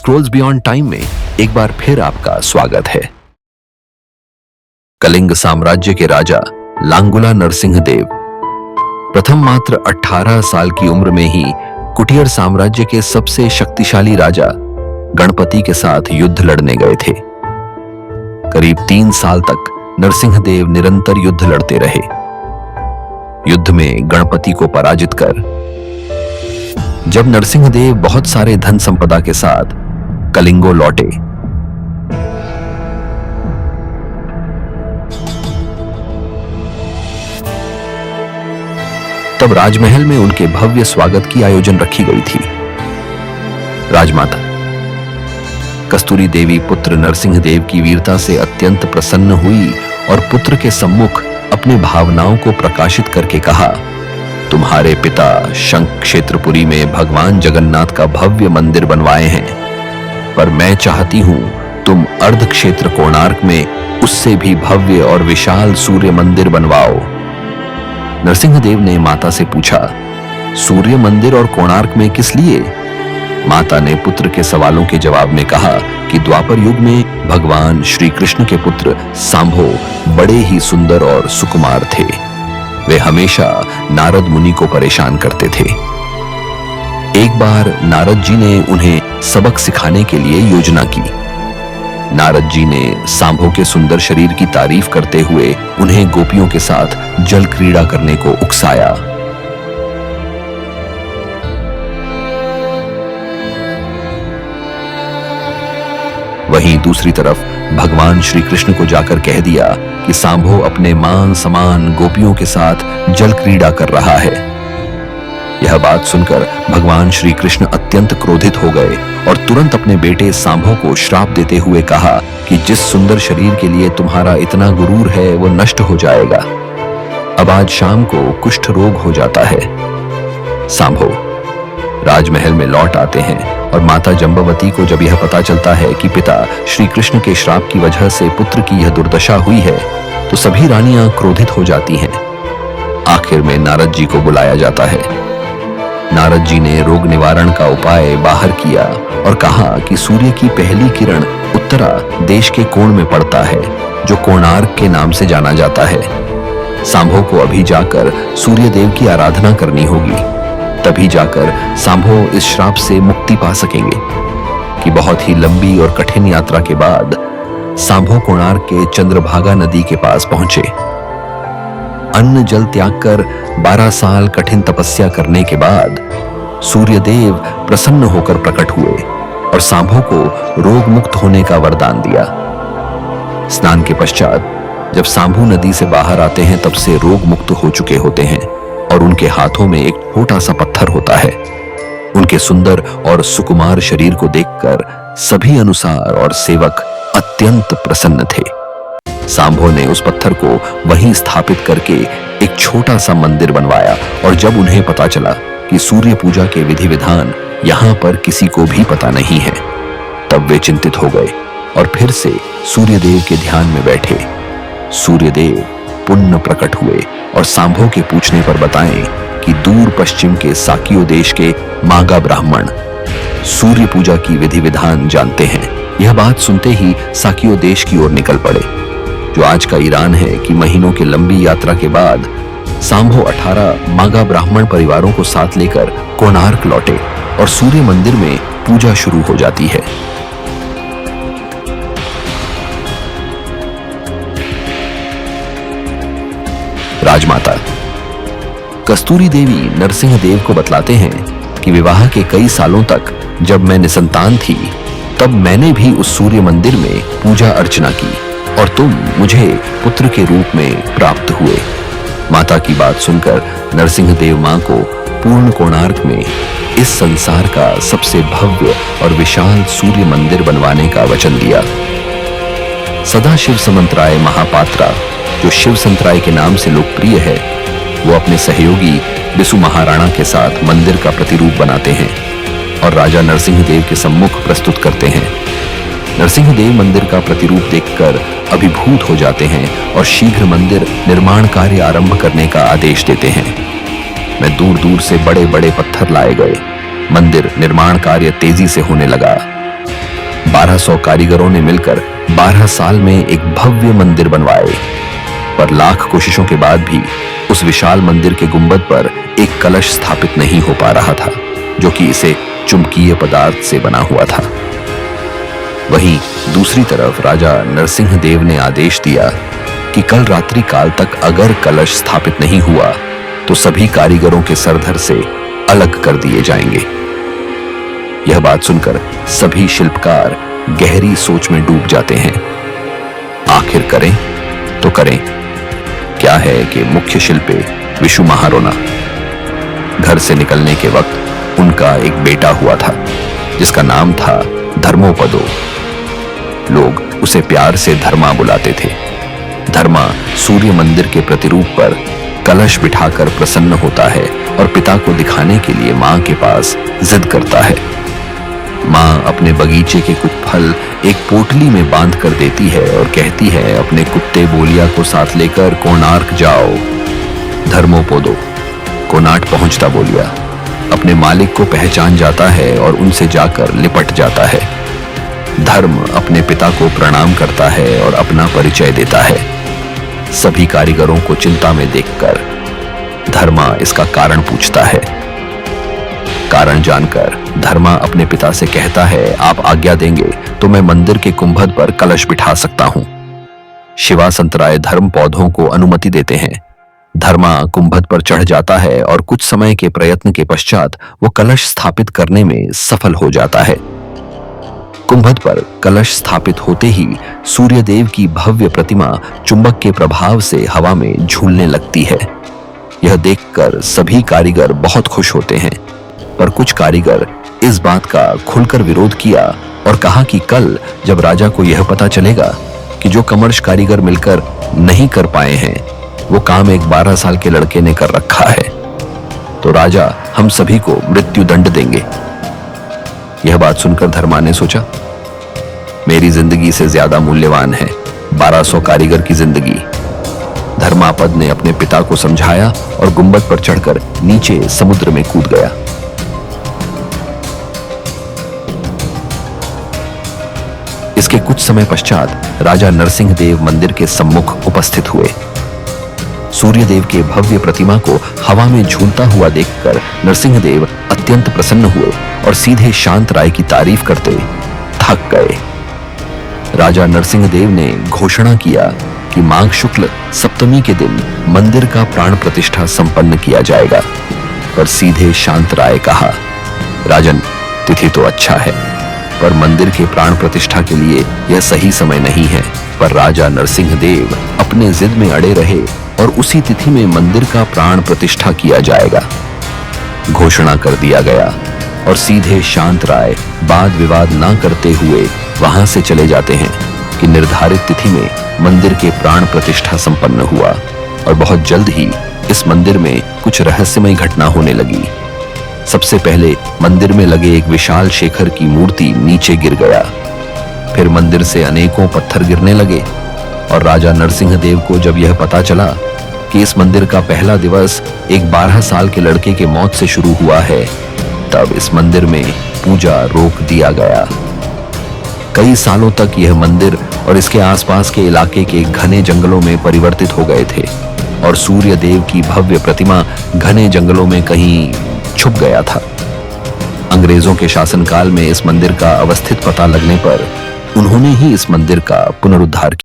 Scrolls beyond time में एक बार फिर आपका स्वागत है। कलिंग साम्राज्य के राजा लांगुला नरसिंहदेव प्रथम मात्र 18 साल की उम्र में ही कुटियर साम्राज्य के सबसे शक्तिशाली राजा गणपति के साथ युद्ध लड़ने गए थे। करीब 3 साल तक नरसिंहदेव निरंतर युद्ध लड़ते रहे। युद्ध में गणपति को पराजित कर जब नरसिंहदेव बहुत सारे धन संपदा के साथ कलिंगो लौटे, तब राजमहल में उनके भव्य स्वागत की आयोजन रखी गई थी। राजमाता कस्तूरी देवी पुत्र नरसिंहदेव की वीरता से अत्यंत प्रसन्न हुई और पुत्र के सम्मुख अपनी भावनाओं को प्रकाशित करके कहा, तुम्हारे पिता शंख क्षेत्रपुरी में भगवान जगन्नाथ का भव्य मंदिर बनवाए हैं, पर मैं चाहती हूं तुम अर्ध क्षेत्र कोणार्क में उससे भी भव्य और विशाल सूर्य मंदिर बनवाओ। नरसिंहदेव ने माता से पूछा, सूर्य मंदिर और कोणार्क में किस लिए? माता ने पुत्र के सवालों के जवाब में कहा कि द्वापर युग में भगवान श्री कृष्ण के पुत्र सांभो बड़े ही सुंदर और सुकुमार थे। वे हमेशा नारद मुनि को परेशान करते थे। एक बार नारद जी ने उन्हें सबक सिखाने के लिए योजना की। नारद जी ने सांभो के सुंदर शरीर की तारीफ करते हुए उन्हें गोपियों के साथ जल क्रीड़ा करने को उकसाया। वहीं दूसरी तरफ भगवान श्री कृष्ण को जाकर कह दिया कि सांभो अपने मान समान गोपियों के साथ जल क्रीड़ा कर रहा है। यह बात सुनकर भगवान श्री कृष्ण अत्यंत क्रोधित हो गए और तुरंत अपने बेटे सांभो को श्राप देते हुए कहा कि जिस सुंदर शरीर के लिए तुम्हारा इतना गुरूर है वो नष्ट हो जाएगा। अब आज शाम को कुष्ठ रोग हो जाता है। सांभो राजमहल में लौट आते हैं और माता जंबवती को जब यह पता चलता है कि पिता श्री कृष्ण के श्राप की वजह से पुत्र की यह दुर्दशा हुई है, तो सभी रानियां क्रोधित हो जाती हैं। आखिर में नारद जी को बुलाया जाता है। नारद जी ने रोग निवारण का उपाय बाहर किया और कहा कि सूर्य की पहली किरण उत्तरा देश के कोण में पड़ता है, जो कोणार्क के नाम से जाना जाता है। सांभो को अभी जाकर सूर्य देव की आराधना करनी होगी, तभी जाकर सांभो इस श्राप से मुक्ति पा सकेंगे। कि बहुत ही लंबी और कठिन यात्रा के बाद सांभो कोणार्क के चंद्रभागा नदी के पास पहुंचे। अन्न जल त्याग कर 12 साल कठिन तपस्या करने के बाद सूर्यदेव प्रसन्न होकर प्रकट हुए और सांभो को रोग मुक्त होने का वरदान दिया। स्नान के पश्चात जब सांभो नदी से बाहर आते हैं, तब से रोग मुक्त हो चुके होते हैं और उनके हाथों में एक छोटा सा पत्थर होता है। उनके सुंदर और सुकुमार शरीर को देखकर सभी अनुसार और सेवक अत्यंत प्रसन्न थे। सांभो ने उस पत्थर को वहीं स्थापित करके एक छोटा सा मंदिर बनवाया और जब उन्हें पता चला कि सूर्य पूजा के विधि विधान यहाँ पर किसी को भी पता नहीं है, तब वे चिंतित हो गए और फिर से सूर्यदेव के ध्यान में बैठे। सूर्यदेव पुनः प्रकट हुए और सांभो के पूछने पर बताएं कि दूर पश्चिम के साकियो देश के मागा ब्राह्मण सूर्य पूजा की विधि विधान जानते हैं। यह बात सुनते ही साकियो देश की ओर निकल पड़े, जो आज का ईरान है। कि महीनों की लंबी यात्रा के बाद सांभो 18 मागा ब्राह्मण परिवारों को साथ लेकर कोणार्क लौटे और सूर्य मंदिर में पूजा शुरू हो जाती है। राजमाता कस्तूरी देवी नरसिंहदेव को बतलाते हैं कि विवाह के कई सालों तक जब मैं निसंतान थी, तब मैंने भी उस सूर्य मंदिर में पूजा अर्चना की और तुम मुझे पुत्र के रूप में प्राप्त हुए। माता की बात सुनकर नरसिंहदेव मां को पूर्ण कोणार्क में इस संसार का सबसे भव्य और विशाल सूर्य मंदिर बनवाने का वचन दिया। सदा शिव समंतराय महापात्रा, जो शिव संतराय के नाम से लोकप्रिय है, वो अपने सहयोगी बिसु महाराणा के साथ मंदिर का प्रतिरूप बनाते हैं और राजा नरसिंहदेव के सम्मुख प्रस्तुत करते हैं। नरसिंहदेव मंदिर का प्रतिरूप देखकर अभिभूत हो जाते हैं और शीघ्र मंदिर निर्माण कार्य आरंभ करने का आदेश देते हैं। में दूर दूर से बड़े बड़े पत्थर लाए गए। मंदिर निर्माण कार्य तेजी से होने लगा। 1200 कारीगरों ने मिलकर 12 साल में एक भव्य मंदिर बनवाए। पर लाख कोशिशों के बाद भी उस विशाल मंदिर के गुंबद पर एक कलश स्थापित नहीं हो पा रहा था, जो कि इसे चुंबकीय पदार्थ से बना हुआ था। वहीं दूसरी तरफ राजा नरसिंह देव ने आदेश दिया कि कल रात्रि काल तक अगर कलश स्थापित नहीं हुआ तो सभी कारीगरों के सरधर से अलग कर दिए जाएंगे। यह बात सुनकर सभी शिल्पकार गहरी सोच में डूब जाते हैं। आखिर करें तो करें क्या है कि मुख्य शिल्पी विशु महारोना घर से निकलने के वक्त उनका एक बेटा हुआ था जिसका नाम था धर्मोपदो। लोग उसे प्यार से धर्मा बुलाते थे। धर्मा सूर्य मंदिर के प्रतिरूप पर कलश बिठाकर प्रसन्न होता है और पिता को दिखाने के लिए मां के पास जिद करता है। मां अपने बगीचे के कुछ फल एक पोटली में बांध कर देती है और कहती है, अपने कुत्ते बोलिया को साथ लेकर कोणार्क जाओ। धर्मोपदो कोणार्क पहुंचता बोलिया अपने मालिक को पहचान जाता है और उनसे जाकर लिपट जाता है। धर्म अपने पिता को प्रणाम करता है और अपना परिचय देता है। सभी कारीगरों को चिंता में देखकर धर्मा इसका कारण पूछता है। कारण जानकर धर्मा अपने पिता से कहता है, आप आज्ञा देंगे तो मैं मंदिर के कुंभद पर कलश बिठा सकता हूं। शिवा संतराय धर्म पौधों को अनुमति देते हैं। धर्मा कुंभद पर चढ़ जाता है और कुछ समय के प्रयत्न के पश्चात वो कलश स्थापित करने में सफल हो जाता है। कुंभद पर कलश स्थापित होते ही सूर्यदेव की भव्य प्रतिमा चुंबक के प्रभाव से हवा में झूलने लगती है। यह देखकर सभी कारीगर बहुत खुश होते हैं, पर कुछ कारीगर इस बात का खुलकर विरोध किया और कहा कि कल जब राजा को यह पता चलेगा कि जो कमर्श कारीगर मिलकर नहीं कर पाए हैं वो काम एक 12 साल के लड़के ने कर रखा है, तो राजा हम सभी को मृत्यु दंड देंगे। यह बात सुनकर धर्मा ने सोचा, मेरी जिंदगी से ज्यादा मूल्यवान है 1200 कारीगर की जिंदगी। धर्मापद ने अपने पिता को समझाया और गुंबद पर चढ़कर नीचे समुद्र में कूद गया। इसके कुछ समय पश्चात राजा नरसिंह देव मंदिर के सम्मुख उपस्थित हुए। सूर्यदेव के भव्य प्रतिमा को हवा में झूलता हुआ देखकर नरसिंह देव अत्यंत प्रसन्न हुए और सीधे शांत राय की तारीफ करते थक गए। राजा नरसिंह देव ने घोषणा किया कि माघ शुक्ल सप्तमी के दिन मंदिर का प्राण प्रतिष्ठा संपन्न किया जाएगा। पर सीधे शांत राय कहा, राजन तिथि तो अच्छा है पर मंदिर के प्राण प्रतिष्ठा के लिए यह सही समय नहीं है। पर राजा नरसिंह देव अपने जिद में अड़े रहे और उसी तिथि में मंदिर का प्राण प्रतिष्ठा किया जाएगा। घोषणा कर दिया गया और सीधे शांत राय वाद विवाद ना करते हुए वहां से चले जाते हैं कि निर्धारित तिथि में मंदिर के प्राण प्रतिष्ठा संपन्न हुआ और बहुत जल्द ही इस मंदिर में कुछ रहस्यमय घटना होने लगी। सबसे पहले मंदिर में लगे एक विशाल शेखर की मूर्ति नीचे गिर गया। फिर मंदिर से अनेकों पत्थर गिरने लगे और राजा नरसिंह देव को जब यह पता चला कि इस मंदिर का पहला दिवस एक 12 साल के लड़के के मौत से शुरू हुआ है, तब इस मंदिर में पूजा रोक दिया गया। कई सालों तक यह मंदिर और इसके आसपास के इलाके के घने जंगलों में परिवर्तित हो गए थे और सूर्य देव की भव्य प्रतिमा घने जंगलों में कहीं छुप गया था। अंग्रेजों के शासनकाल में इस मंदिर का अवस्थित पता लगने पर उन्होंने ही इस मंदिर का पुनरुद्धार किया।